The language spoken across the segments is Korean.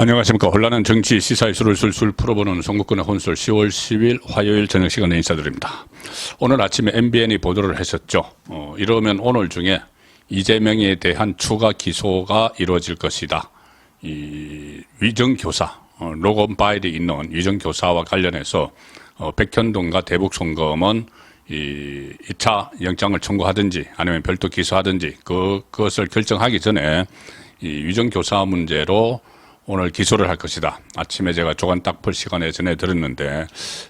안녕하십니까. 혼란한 정치 시사 이슈를 술술 풀어보는 송국근의 혼술 10월 10일 화요일 저녁 시간에 인사드립니다. 오늘 아침에 MBN이 보도를 했었죠. 이러면 오늘 중에 이재명에 대한 추가 기소가 이루어질 것이다. 이 위정교사, 로건 파일이 있는 위정교사와 관련해서 백현동과 대북송검은 이 2차 영장을 청구하든지 아니면 별도 기소하든지 그것을 결정하기 전에 이 위정교사 문제로 오늘 기소를 할 것이다. 아침에 제가 조간 딱 풀 시간에 전해 드렸는데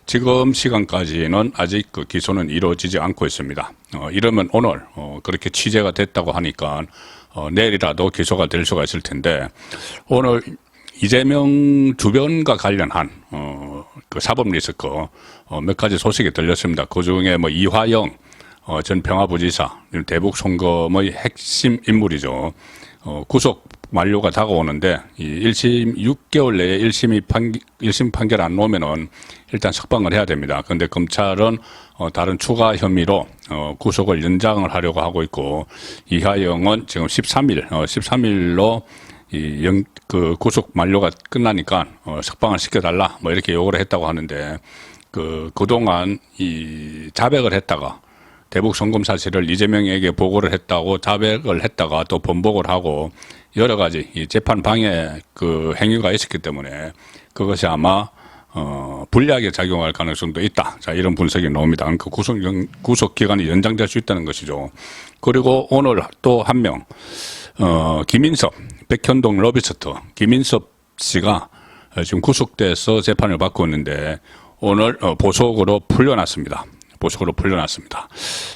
지금 시간까지는 아직 그 기소는 이루어지지 않고 있습니다. 이러면 오늘 그렇게 취재가 됐다고 하니까 내일이라도 기소가 될 수가 있을 텐데 오늘 이재명 주변과 관련한 그 사법 리스크 몇 가지 소식이 들렸습니다. 그중에 뭐 이화영 전 평화부지사 대북 송검의 핵심 인물이죠. 구속 만료가 다가오는데 이 1심 6개월 내에 1심 판결 안 나오면은 일단 석방을 해야 됩니다. 그런데 검찰은 다른 추가 혐의로 구속을 연장을 하려고 하고 있고 이하영은 지금 13일로 그 구속 만료가 끝나니까 석방을 시켜달라 뭐 이렇게 요구를 했다고 하는데 그동안 이 자백을 했다가 대북 송금 사실을 이재명에게 보고를 했다고 자백을 했다가 또 번복을 하고 여러 가지 이 재판 방해 그 행위가 있었기 때문에 그것이 아마 불리하게 작용할 가능성도 있다. 자, 이런 분석이 나옵니다. 그러니까 구속 기간이 연장될 수 있다는 것이죠. 그리고 오늘 또 한 명, 김인섭, 백현동 로비스트 김인섭 씨가 지금 구속돼서 재판을 받고 있는데 오늘 보석으로 풀려났습니다. 보석으로 풀려났습니다.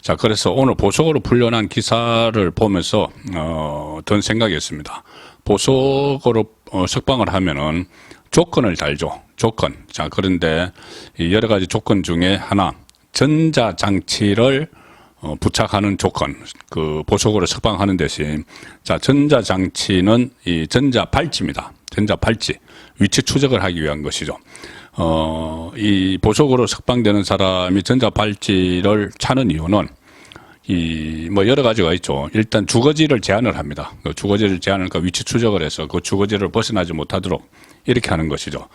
자, 그래서 오늘 보석으로 풀려난 기사를 보면서 든 생각이 있습니다. 보석으로 석방을 하면은 조건을 달죠. 조건. 자, 그런데 여러 가지 조건 중에 하나, 전자장치를 부착하는 조건, 그 보석으로 석방하는 대신, 자, 전자장치는 이 전자발찌입니다. 전자발찌. 위치 추적을 하기 위한 것이죠. 이 보석으로 석방되는 사람이 전자발찌를 차는 이유는 뭐 여러 가지가 있죠. 일단 주거지를 제한을 합니다. 그 주거지를 제한하니까 위치 추적을 해서 그 주거지를 벗어나지 못하도록 이렇게 하는 것이죠.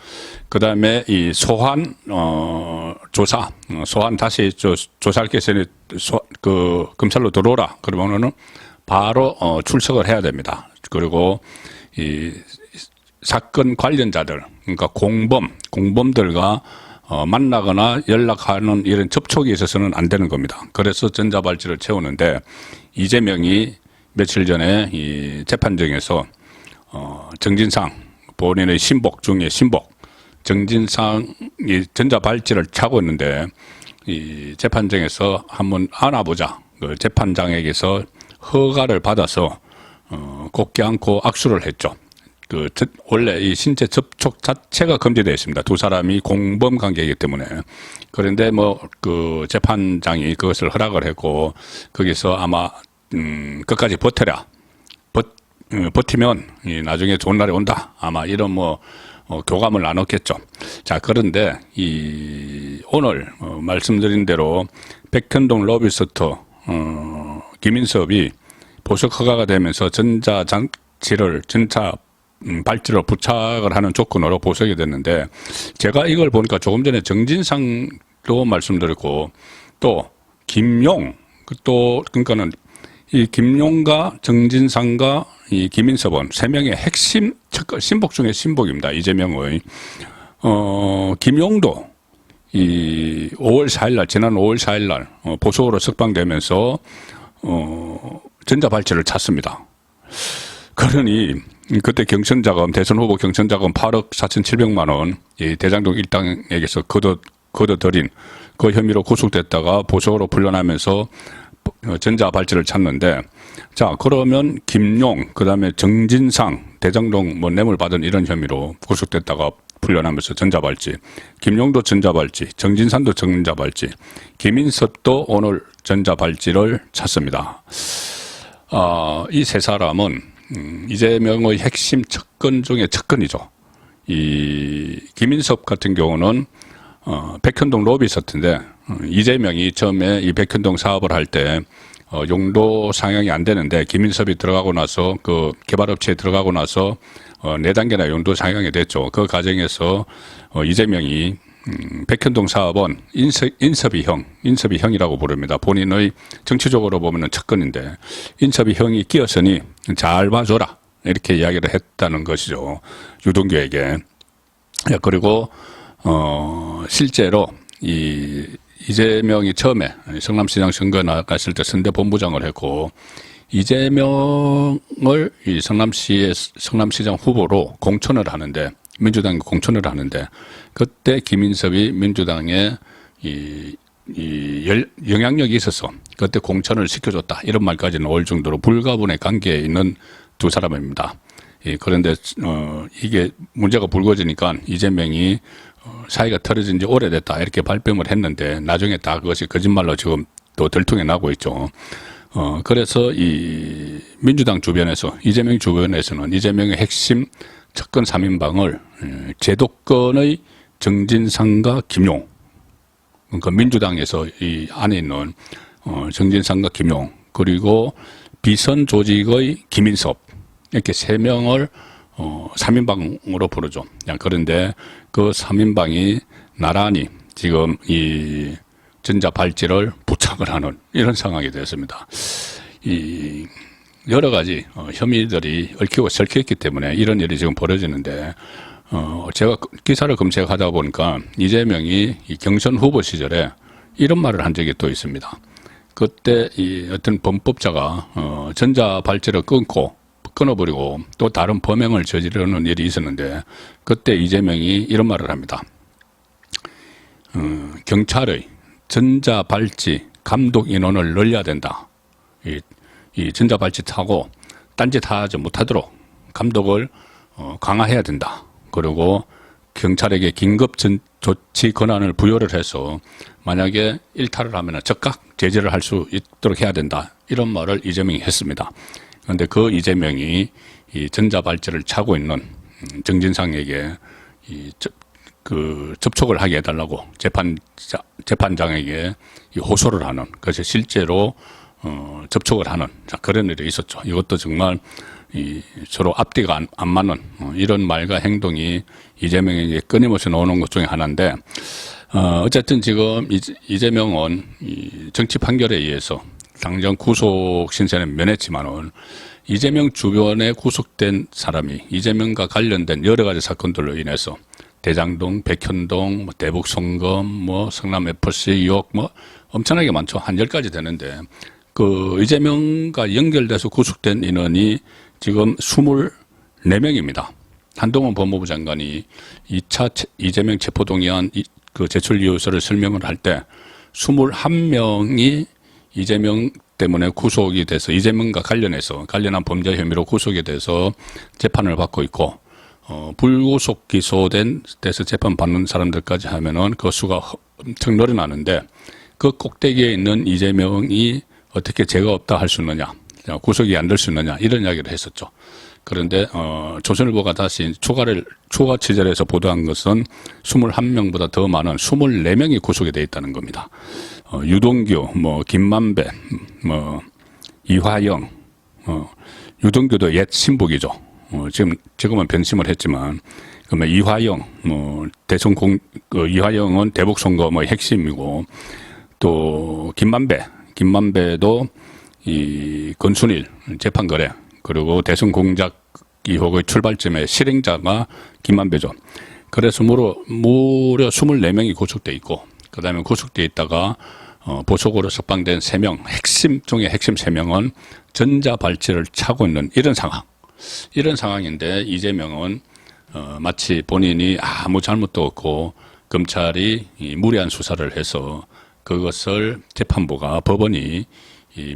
그 다음에 이 소환, 조사, 소환 다시 조사할 게 있으니 그 검찰로 들어오라. 그러면은 바로 출석을 해야 됩니다. 그리고 이 사건 관련자들, 그러니까 공범들과 만나거나 연락하는 이런 접촉이 있어서는 안 되는 겁니다. 그래서 전자발찌를 채우는데 이재명이 며칠 전에 이 재판정에서 정진상 본인의 신복 중에 정진상이 전자발찌를 차고 있는데 이 재판정에서 한번 안아보자. 그 재판장에게서 허가를 받아서 곱게 안고 악수를 했죠. 원래 이 신체 접촉 자체가 금지되어 있습니다. 두 사람이 공범 관계이기 때문에. 그런데 그 재판장이 그것을 허락을 했고, 거기서 아마, 끝까지 버텨라. 버티면 나중에 좋은 날이 온다. 아마 이런 교감을 나눴겠죠. 자, 그런데 오늘 말씀드린 대로 백현동 로비스트, 김인섭이 보석 허가가 되면서 발찌를 부착을 하는 조건으로 보석이 됐는데 제가 이걸 보니까 조금 전에 정진상도 말씀드렸고 또 김용 그러니까는 이 김용과 정진상과 이 김인섭은 세 명의 핵심 신복 중에 신복입니다. 이재명의 김용도 이 5월 4일날 지난 5월 4일날 보석으로 석방되면서 전자발찌를 찾습니다. 그러니 그때 경선자금, 대선 후보 경선자금 8억 4,700만 원, 이 대장동 일당에게서 걷어들인 그 혐의로 구속됐다가 보석으로 풀려나면서 전자발찌를 찾는데, 자, 그러면 김용, 그 다음에 정진상, 대장동 뇌물 받은 이런 혐의로 구속됐다가 풀려나면서 전자발찌, 김용도 전자발찌, 정진상도 전자발찌, 김인섭도 오늘 전자발찌를 찾습니다. 이 세 사람은 이재명의 핵심 척건 중에 척건이죠. 이 김인섭 같은 경우는 백현동 로비스트인데 이재명이 처음에 이 백현동 사업을 할 때 용도 상향이 안 되는데 김인섭이 들어가고 나서 그 개발업체에 들어가고 나서 4단계나 용도 상향이 됐죠. 그 과정에서 이재명이 백현동 사업은 인섭이형이라고 부릅니다. 본인의 정치적으로 보면은 측근인데 인섭이형이 끼었으니 잘 봐줘라 이렇게 이야기를 했다는 것이죠. 유동규에게. 그리고 실제로 이재명이 처음에 성남시장 선거에 나갔을 때 선대본부장을 했고 이재명을 이 성남시장 후보로 공천을 하는데 민주당이 공천을 하는데 그때 김인섭이 민주당에 영향력이 있어서 그때 공천을 시켜줬다 이런 말까지 나올 정도로 불가분의 관계에 있는 두 사람입니다. 그런데 이게 문제가 불거지니까 이재명이 사이가 틀어진 지 오래됐다 이렇게 발뺌을 했는데 나중에 다 그것이 거짓말로 지금 또 들통이 나고 있죠. 그래서 이 민주당 주변에서 이재명 주변에서는 이재명의 핵심 측근 3인방을 제도권의 정진상과 김용, 그러니까 민주당에서 이 안에 있는 정진상과 김용, 그리고 비선 조직의 김인섭 이렇게 3명을 3인방으로 부르죠. 그런데 그 3인방이 나란히 지금 이 전자발찌를 부착을 하는 이런 상황이 됐습니다. 이 여러 가지 혐의들이 얽히고 설켰기 때문에 이런 일이 지금 벌어지는데 제가 기사를 검색하다 보니까 이재명이 이 경선 후보 시절에 이런 말을 한 적이 또 있습니다. 그때 이 어떤 범법자가 전자발찌를 끊어버리고 또 다른 범행을 저지르는 일이 있었는데 그때 이재명이 이런 말을 합니다. 경찰의 전자발찌 감독 인원을 늘려야 된다. 이 전자발찌 타고 딴짓 하지 못하도록 감독을 강화해야 된다. 그리고 경찰에게 긴급 조치 권한을 부여를 해서 만약에 일탈을 하면 즉각 제재를 할 수 있도록 해야 된다. 이런 말을 이재명이 했습니다. 그런데 그 이재명이 이 전자발찌를 차고 있는 정진상에게 접촉을 하게 해달라고 재판장에게 호소를 하는, 그래서 실제로 접촉을 하는 그런 일이 있었죠. 이것도 정말 서로 앞뒤가 안 맞는 이런 말과 행동이 이재명에게 끊임없이 나오는 것 중에 하나인데, 어쨌든 지금 이재명은 정치 판결에 의해서 당장 구속 신세는 면했지만은 이재명 주변에 구속된 사람이 이재명과 관련된 여러 가지 사건들로 인해서 대장동, 백현동, 대북송금, 성남FC 의혹 엄청나게 많죠. 한 10가지 되는데 그 이재명과 연결돼서 구속된 인원이 지금 24명입니다. 한동훈 법무부 장관이 2차 이재명 체포동의안 그 제출 이유서를 설명을 할 때 21명이 이재명 때문에 구속이 돼서 이재명과 관련한 범죄 혐의로 구속이 돼서 재판을 받고 있고, 불구속 기소된 데서 재판 받는 사람들까지 하면은 그 수가 엄청 늘어나는데 그 꼭대기에 있는 이재명이 어떻게 죄가 없다 할 수 있느냐, 구속이 안 될 수 있느냐, 이런 이야기를 했었죠. 그런데 조선일보가 다시 추가 취재를 해서 보도한 것은 21명보다 더 많은 24명이 구속이 돼 있다는 겁니다. 유동규, 김만배, 이화영, 유동규도 옛 신북이죠. 지금은 변심을 했지만, 그러면 이화영, 이화영은 대북선거 핵심이고, 또 김만배도 이 건순일 재판거래, 그리고 대선 공작 의혹의 출발점의 실행자가 김만배죠. 그래서 무려 24명이 구속돼 있고, 그 다음에 구속돼 있다가 보석으로 석방된 3명, 핵심 중에 핵심 3명은 전자발찌를 차고 있는 이런 상황인데, 이재명은 마치 본인이 아무 잘못도 없고 검찰이 무리한 수사를 해서 그것을 재판부가, 법원이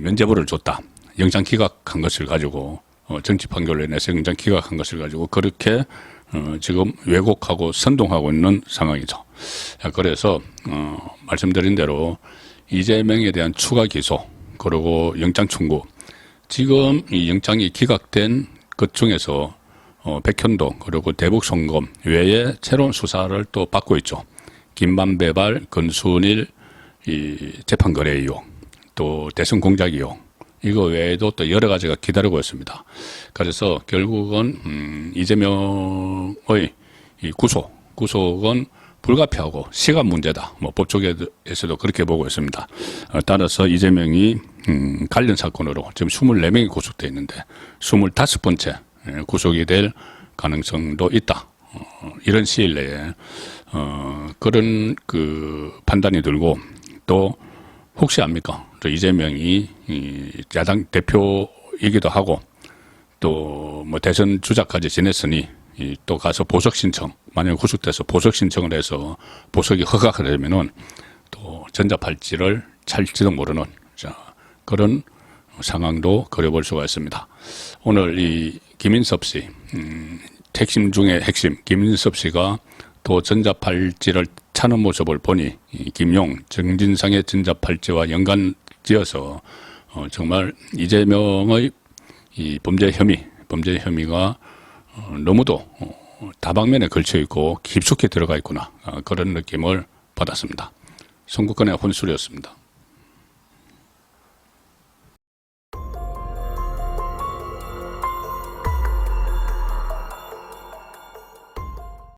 면죄부를 줬다, 영장 기각한 것을 가지고, 정치 판결로 인해서 영장 기각한 것을 가지고 그렇게 지금 왜곡하고 선동하고 있는 상황이죠. 그래서 말씀드린 대로 이재명에 대한 추가 기소, 그리고 영장 청구, 지금 이 영장이 기각된 것 중에서 백현동, 그리고 대북송금 외에 새로운 수사를 또 받고 있죠. 김만배발, 건순일 이 재판거래 의혹, 또 대선 공작 의혹, 이거 외에도 또 여러 가지가 기다리고 있습니다. 그래서 결국은 이재명의 이 구속은 불가피하고 시간 문제다. 뭐 법조계에서도 그렇게 보고 있습니다. 따라서 이재명이 관련 사건으로 지금 24명이 구속돼 있는데 25번째 구속이 될 가능성도 있다. 이런 시일 내에 그런 그 판단이 들고 또 혹시 압니까? 또 이재명이 야당 대표이기도 하고 또 뭐 대선 주자까지 지냈으니 또 가서 보석 신청, 만약 구속돼서 보석 신청을 해서 보석이 허가가 되면은 또 전자팔찌를 찰지도 모르는 그런 상황도 그려볼 수가 있습니다. 오늘 이 김인섭 씨, 핵심 중에 핵심 김인섭 씨가 또 전자팔찌를 차는 모습을 보니 김용, 정진상의 전자팔찌와 연관지어서 정말 이재명의 이 범죄 혐의가 너무도 다방면에 걸쳐 있고 깊숙이 들어가 있구나 그런 느낌을 받았습니다. 선거권의 혼술이었습니다.